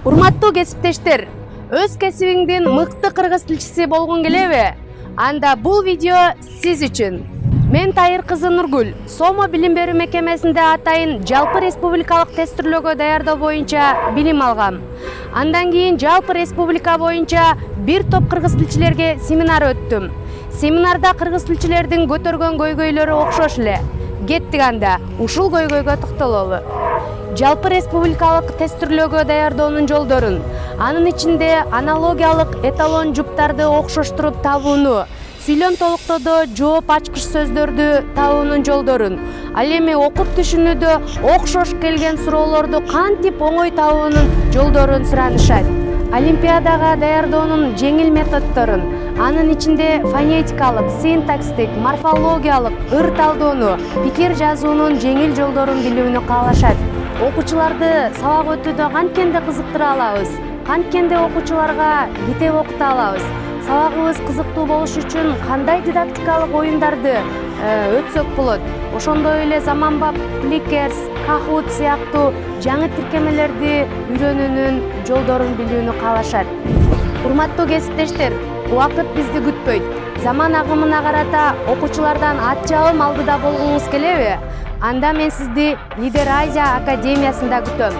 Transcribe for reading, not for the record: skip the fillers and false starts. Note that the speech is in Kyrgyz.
Урматтуу кесиптештер, өз кесибиңдин мыкты кыргыз тилчиси болгуң келеби? Анда бул видео сиз үчүн. Мен Тайыр кызы Нургүл, Сомо билим берүү мекемесинде атайын жалпы республикалык тестирлөөгө даярдоо боюнча билим алгам. Андан кийин жалпы республика боюнча бир топ кыргыз тилчилерге семинар өттүм. Семинарда кыргыз тилчилердин көтөргөн көйгөйлөрү окшош эле. Кеттик анда, ушул көйгөйгө токтололу. Жалпы республикалык тестирлөөгө даярдоонун жолдорун, анын ичинде аналогиялык эталон жуптарды окшоштуруп табууну, сүйлөм толуктоодо жооп ачкыч сөздөрдү табуунун жолдорун, ал эми окуп түшүнүүдө окшош келген суроолорду кантип оңой табуунун жолдорун суранышат. Олимпиадага даярдоонун жеңил методдорун, анын ичинде фонетикалык, синтакстик, морфологиялык, ыр талдоону, пикир жазуунун жеңил жолдорун билүүнү каалашат. Окуучуларды сабак өтүүдө канткенде кызыктыра алабыз, канткенде окуучуларга китеп окута алабыз. Сабагыбыз кызыктуу болуш үчүн кандай дидактикалык оюндарды өтсөк болот? Ошондой эле заманбап кликерс, кахут сыяктуу жаңы тиркемелерди үйрөнүүнүн жолдорун билүүнү каалашат. Урматтуу кесиптештер, убакыт бизди күтпөйт. Заман агымына карата окуучулардан ат чабым алдыда болгуңуз келеби? Анда мен сизди Лидер Азия академиясында күтөм.